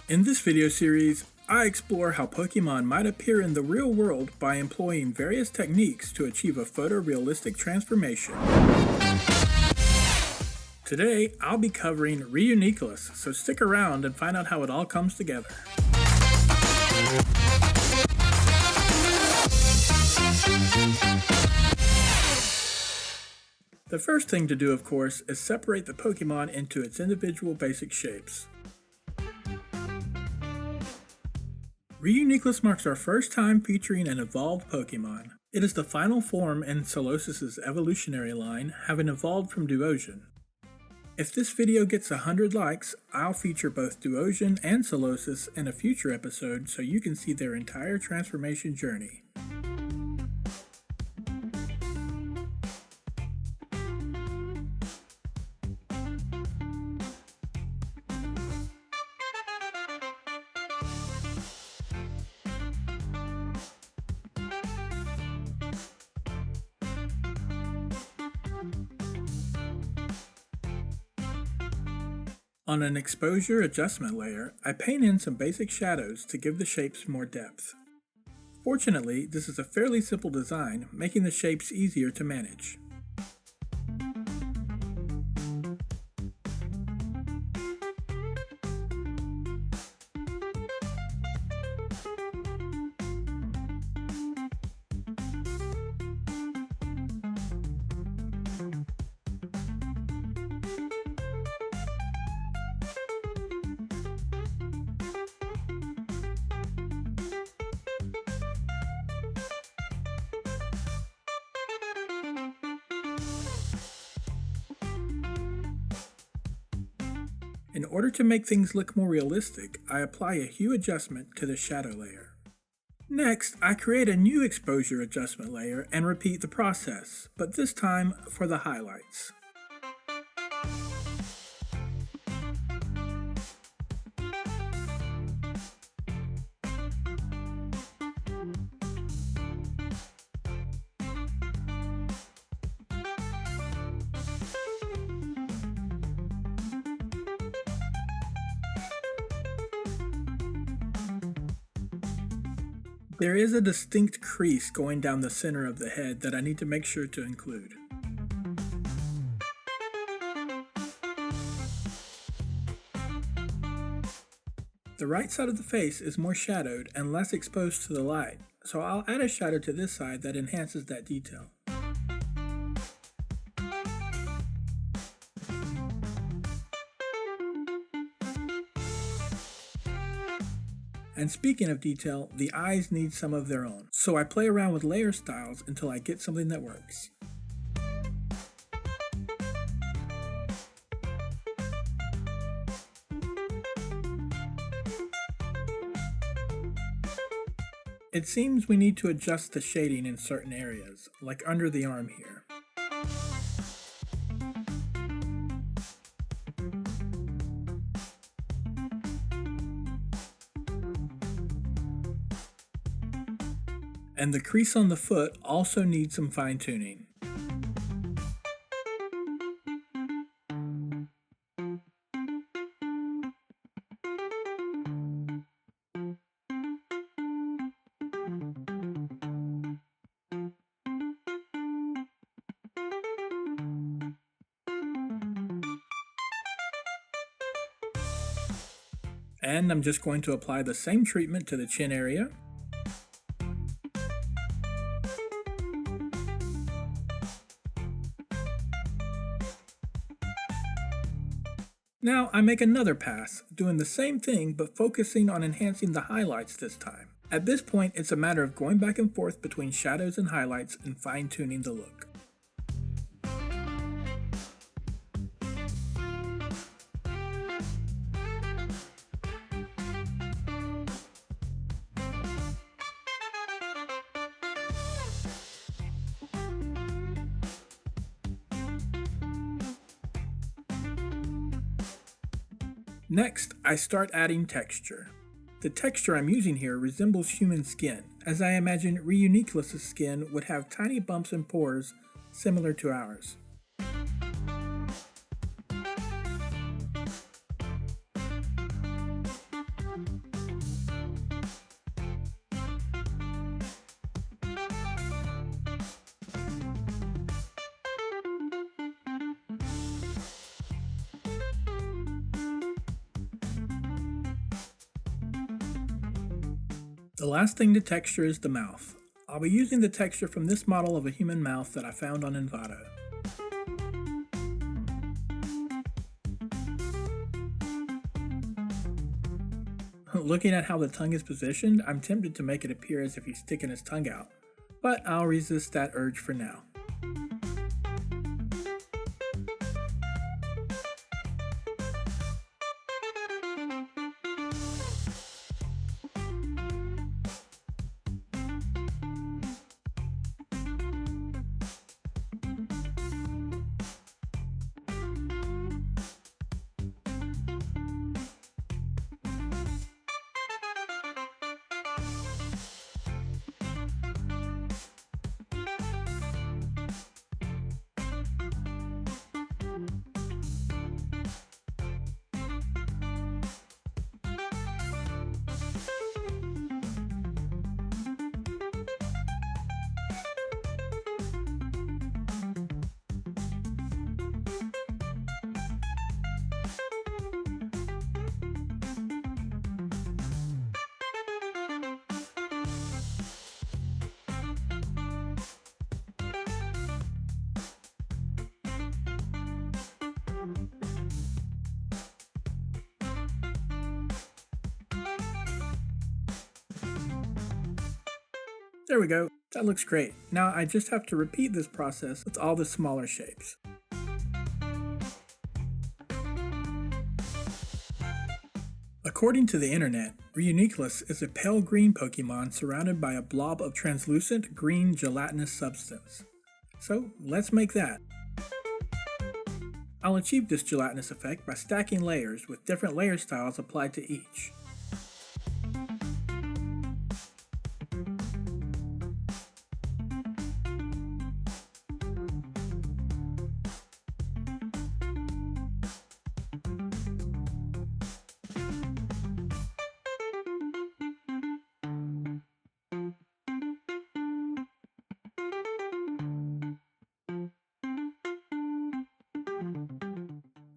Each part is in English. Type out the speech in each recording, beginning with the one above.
In this video series, I explore how Pokemon might appear in the real world by employing various techniques to achieve a photorealistic transformation. Today, I'll be covering Reuniclus, so stick around and find out how it all comes together. The first thing to do, of course, is separate the Pokemon into its individual basic shapes. Reuniclus marks our first time featuring an evolved Pokemon. It is the final form in Solosis' evolutionary line, having evolved from Duosion. If this video gets 100 likes, I'll feature both Duosion and Solosis in a future episode so you can see their entire transformation journey. On an exposure adjustment layer, I paint in some basic shadows to give the shapes more depth. Fortunately, this is a fairly simple design, making the shapes easier to manage. In order to make things look more realistic, I apply a hue adjustment to the shadow layer. Next, I create a new exposure adjustment layer and repeat the process, but this time for the highlights. There is a distinct crease going down the center of the head that I need to make sure to include. The right side of the face is more shadowed and less exposed to the light, so I'll add a shadow to this side that enhances that detail. And speaking of detail, the eyes need some of their own, so I play around with layer styles until I get something that works. It seems we need to adjust the shading in certain areas, like under the arm here. And the crease on the foot also needs some fine-tuning. And I'm just going to apply the same treatment to the chin area. Now I make another pass, doing the same thing but focusing on enhancing the highlights this time. At this point, it's a matter of going back and forth between shadows and highlights and fine-tuning the look. Next, I start adding texture. The texture I'm using here resembles human skin, as I imagine Reuniclus' skin would have tiny bumps and pores similar to ours. The last thing to texture is the mouth. I'll be using the texture from this model of a human mouth that I found on Envato. Looking at how the tongue is positioned, I'm tempted to make it appear as if he's sticking his tongue out, but I'll resist that urge for now. There we go, that looks great. Now I just have to repeat this process with all the smaller shapes. According to the internet, Reuniclus is a pale green Pokemon surrounded by a blob of translucent green gelatinous substance. So let's make that. I'll achieve this gelatinous effect by stacking layers with different layer styles applied to each.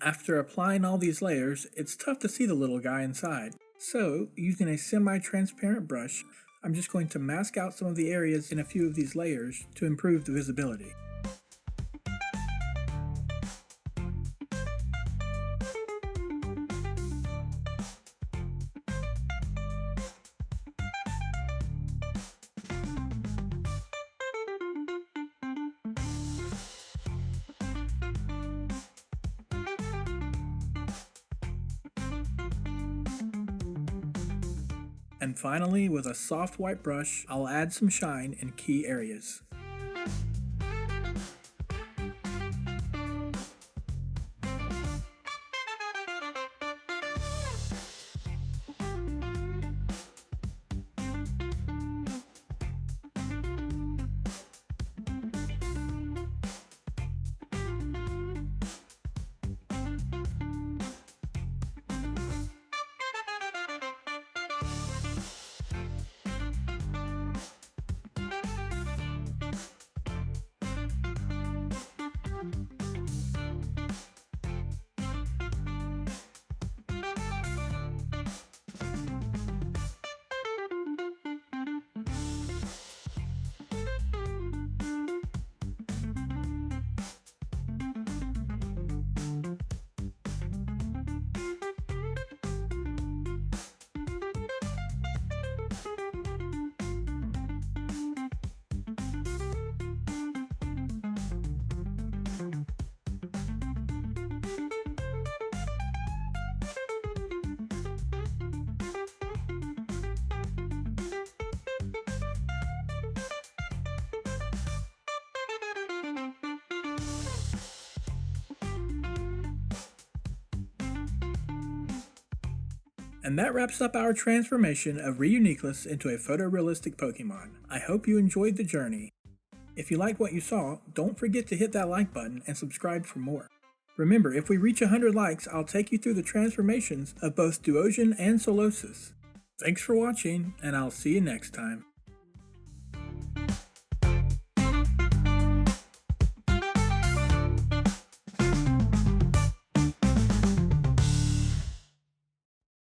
After applying all these layers, it's tough to see the little guy inside. So, using a semi-transparent brush, I'm just going to mask out some of the areas in a few of these layers to improve the visibility. And finally, with a soft white brush, I'll add some shine in key areas. And that wraps up our transformation of Reuniclus into a photorealistic Pokemon. I hope you enjoyed the journey. If you liked what you saw, don't forget to hit that like button and subscribe for more. Remember, if we reach 100 likes, I'll take you through the transformations of both Duosion and Solosis. Thanks for watching, and I'll see you next time.